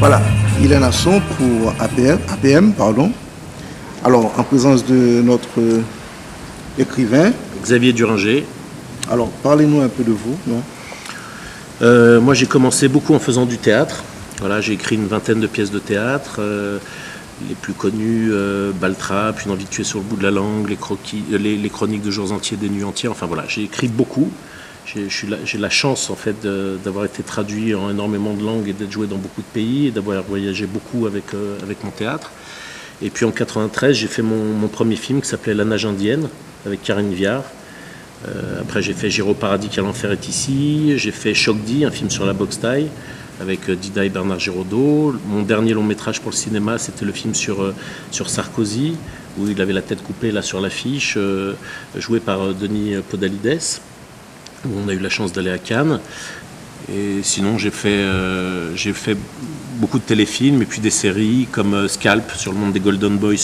Voilà, Ilan Nasson pour APM, pardon. Alors, en présence de notre écrivain. Xavier Duringer. Alors, parlez-nous un peu de vous. Moi, j'ai commencé beaucoup en faisant du théâtre. Voilà, j'ai écrit une vingtaine de pièces de théâtre. Les plus connues, Baltrap, Une envie de tuer sur le bout de la langue, les chroniques de jours entiers, des nuits entières. Enfin voilà, j'ai écrit beaucoup. J'ai la chance en fait d'avoir été traduit en énormément de langues et d'être joué dans beaucoup de pays et d'avoir voyagé beaucoup avec mon théâtre. Et puis en 93, j'ai fait mon premier film qui s'appelait La nage indienne avec Karine Viard. Après j'ai fait J'irai au paradis car l'enfer est ici. J'ai fait Choc-D, un film sur la boxe thaï avec Dida et Bernard Giraudot. Mon dernier long métrage pour le cinéma, c'était le film sur Sarkozy, où il avait la tête coupée là sur l'affiche, joué par Denis Podalides, où on a eu la chance d'aller à Cannes. Et sinon, j'ai fait beaucoup de téléfilms et puis des séries comme Scalp sur le monde des Golden Boys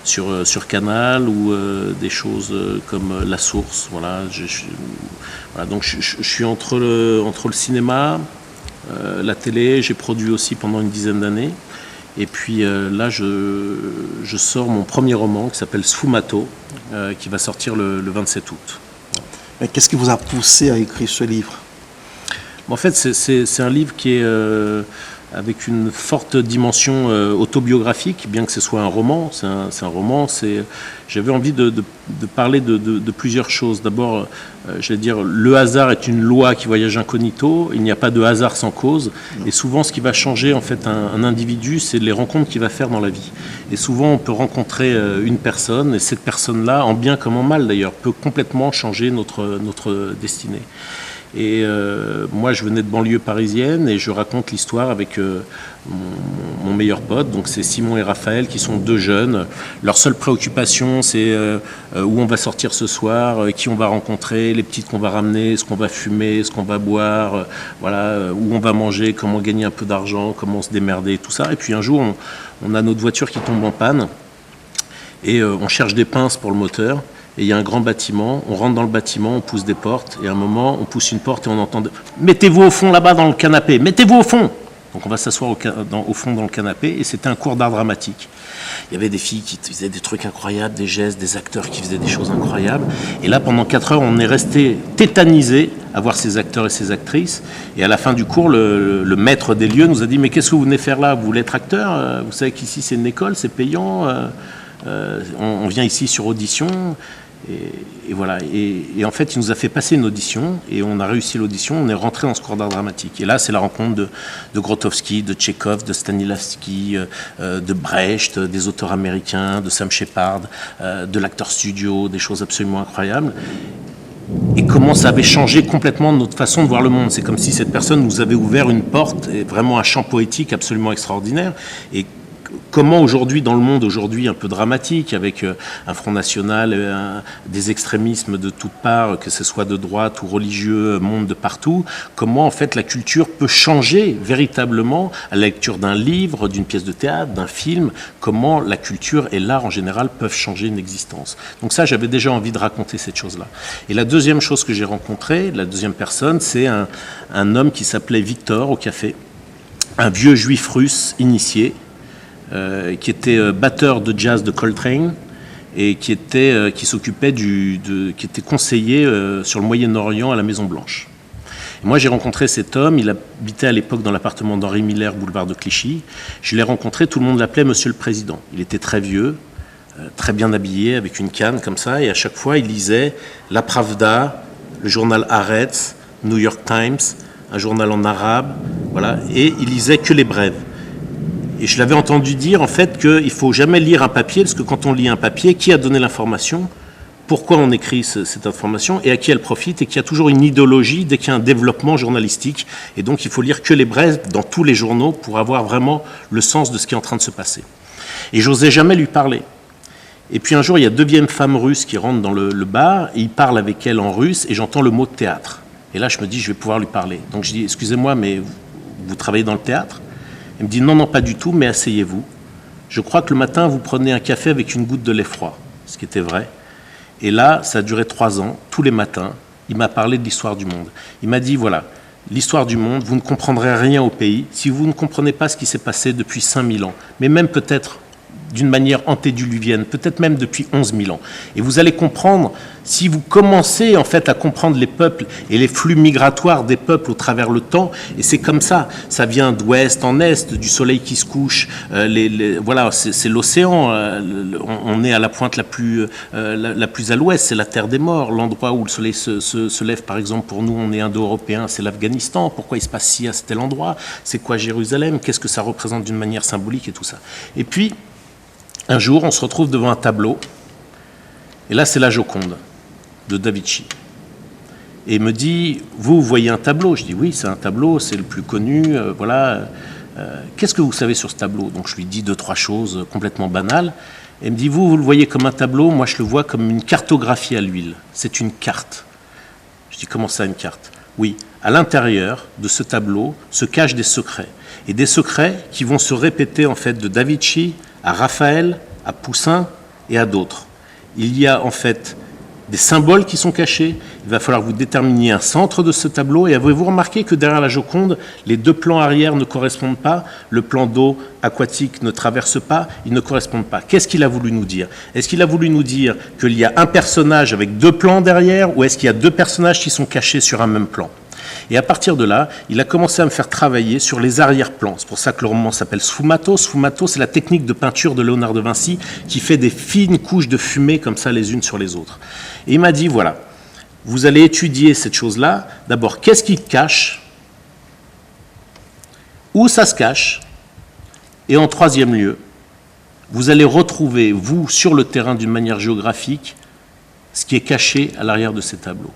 sur Canal, ou des choses comme La Source. Voilà, voilà, donc je suis entre le cinéma, la télé. J'ai produit aussi pendant une dizaine d'années. Et puis là, je sors mon premier roman qui s'appelle Sfumato, qui va sortir le 27 août. Mais qu'est-ce qui vous a poussé à écrire ce livre? En fait, c'est un livre qui est avec une forte dimension autobiographique, bien que ce soit un roman. C'est un roman. J'avais envie de parler de plusieurs choses. D'abord, j'allais dire, le hasard est une loi qui voyage incognito. Il n'y a pas de hasard sans cause. Et souvent, ce qui va changer en fait un individu, c'est les rencontres qu'il va faire dans la vie. Et souvent, on peut rencontrer une personne, et cette personne-là, en bien comme en mal d'ailleurs, peut complètement changer notre destinée. Et moi, je venais de banlieue parisienne et je raconte l'histoire avec mon meilleur pote. Donc, c'est Simon et Raphaël qui sont deux jeunes. Leur seule préoccupation, c'est où on va sortir ce soir, qui on va rencontrer, les petites qu'on va ramener, ce qu'on va fumer, ce qu'on va boire, voilà, où on va manger, comment gagner un peu d'argent, comment se démerder, tout ça. Et puis un jour, on a notre voiture qui tombe en panne et on cherche des pinces pour le moteur. Et il y a un grand bâtiment, on rentre dans le bâtiment, on pousse des portes, et à un moment, on pousse une porte et on entend « Mettez-vous au fond là-bas dans le canapé, mettez-vous au fond !» Donc on va s'asseoir au fond dans le canapé, et c'était un cours d'art dramatique. Il y avait des filles qui faisaient des trucs incroyables, des gestes, des acteurs qui faisaient des choses incroyables. Et là, pendant 4 heures, on est resté tétanisés à voir ces acteurs et ces actrices. Et à la fin du cours, le maître des lieux nous a dit « Mais qu'est-ce que vous venez faire là? Vous voulez être acteur? Vous savez qu'ici c'est une école, c'est payant. On vient ici sur audition. » Et voilà. Et en fait, il nous a fait passer une audition et on a réussi l'audition. On est rentré dans ce cours d'art dramatique. Et là, c'est la rencontre de Grotowski, de Tchekhov, de Stanislavski, de Brecht, des auteurs américains, de Sam Shepard, de l'acteur studio, des choses absolument incroyables. Et comment ça avait changé complètement notre façon de voir le monde. C'est comme si cette personne nous avait ouvert une porte, et vraiment un champ poétique absolument extraordinaire. Et comment aujourd'hui, dans le monde aujourd'hui un peu dramatique, avec un Front National, des extrémismes de toutes parts, que ce soit de droite ou religieux, monde de partout, comment en fait la culture peut changer véritablement à la lecture d'un livre, d'une pièce de théâtre, d'un film, comment la culture et l'art en général peuvent changer une existence. Donc ça, j'avais déjà envie de raconter cette chose-là. Et la deuxième chose que j'ai rencontrée, la deuxième personne, c'est un homme qui s'appelait Victor au café, un vieux juif russe initié, qui était batteur de jazz de Coltrane et qui s'occupait qui était conseiller sur le Moyen-Orient à la Maison-Blanche. Moi, j'ai rencontré cet homme, il habitait à l'époque dans l'appartement d'Henri Miller, boulevard de Clichy. Je l'ai rencontré, tout le monde l'appelait Monsieur le Président. Il était très vieux, très bien habillé, avec une canne comme ça, et à chaque fois, il lisait La Pravda, le journal Haaretz, New York Times, un journal en arabe, voilà, et il lisait que les brèves. Et je l'avais entendu dire en fait qu'il ne faut jamais lire un papier, parce que quand on lit un papier, qui a donné l'information, pourquoi on écrit cette information et à qui elle profite, et qu'il y a toujours une idéologie dès qu'il y a un développement journalistique. Et donc il faut lire que les brèves dans tous les journaux pour avoir vraiment le sens de ce qui est en train de se passer. Et j'osais jamais lui parler. Et puis un jour, il y a 2 vieilles femmes russes qui rentrent dans le bar, et il parle avec elles en russe, et j'entends le mot théâtre. Et là, je me dis, je vais pouvoir lui parler. Donc je dis, excusez-moi, mais vous travaillez dans le théâtre ? Il me dit non, pas du tout, mais asseyez-vous. Je crois que le matin, vous prenez un café avec une goutte de lait froid, ce qui était vrai. Et là, ça a duré 3 ans, tous les matins, il m'a parlé de l'histoire du monde. Il m'a dit, voilà, l'histoire du monde, vous ne comprendrez rien au pays si vous ne comprenez pas ce qui s'est passé depuis 5000 ans, mais même peut-être d'une manière antédiluvienne, peut-être même depuis 11 000 ans. Et vous allez comprendre, si vous commencez en fait à comprendre les peuples et les flux migratoires des peuples au travers le temps, et c'est comme ça vient d'ouest en est, du soleil qui se couche, voilà, c'est l'océan, on est à la pointe la plus à l'ouest, c'est la terre des morts, l'endroit où le soleil se lève, par exemple, pour nous, on est indo-européens, c'est l'Afghanistan, pourquoi il se passe ci à tel endroit, c'est quoi Jérusalem, qu'est-ce que ça représente d'une manière symbolique et tout ça. Et puis, un jour, on se retrouve devant un tableau, et là, c'est la Joconde, de Da Vinci. Et il me dit, vous voyez un tableau? Je dis, oui, c'est un tableau, c'est le plus connu, voilà. Qu'est-ce que vous savez sur ce tableau? Donc, je lui dis 2-3 choses complètement banales. Et il me dit, vous le voyez comme un tableau, moi, je le vois comme une cartographie à l'huile. C'est une carte. Je dis, comment ça, une carte? Oui, à l'intérieur de ce tableau se cachent des secrets. Et des secrets qui vont se répéter, en fait, de Da Vinci à Raphaël, à Poussin et à d'autres. Il y a en fait des symboles qui sont cachés, il va falloir que vous déterminiez un centre de ce tableau, et avez-vous remarqué que derrière la Joconde, les 2 plans arrière ne correspondent pas, le plan d'eau aquatique ne traverse pas, ils ne correspondent pas. Qu'est-ce qu'il a voulu nous dire? Est-ce qu'il a voulu nous dire qu'il y a un personnage avec 2 plans derrière, ou est-ce qu'il y a 2 personnages qui sont cachés sur un même plan? Et à partir de là, il a commencé à me faire travailler sur les arrière-plans. C'est pour ça que le roman s'appelle Sfumato. Sfumato, c'est la technique de peinture de Léonard de Vinci qui fait des fines couches de fumée comme ça les unes sur les autres. Et il m'a dit, voilà, vous allez étudier cette chose-là. D'abord, qu'est-ce qui cache? Où ça se cache? Et en 3e lieu, vous allez retrouver, vous, sur le terrain d'une manière géographique, ce qui est caché à l'arrière de ces tableaux.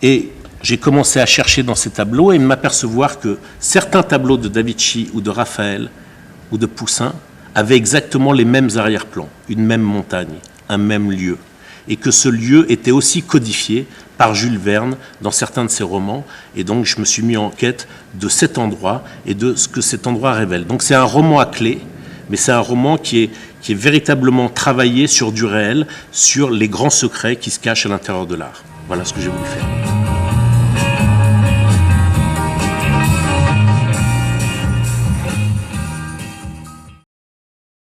Et j'ai commencé à chercher dans ces tableaux et m'apercevoir que certains tableaux de Da Vinci ou de Raphaël ou de Poussin avaient exactement les mêmes arrière-plans, une même montagne, un même lieu. Et que ce lieu était aussi codifié par Jules Verne dans certains de ses romans. Et donc je me suis mis en quête de cet endroit et de ce que cet endroit révèle. Donc c'est un roman à clé, mais c'est un roman qui est véritablement travaillé sur du réel, sur les grands secrets qui se cachent à l'intérieur de l'art. Voilà ce que j'ai voulu faire.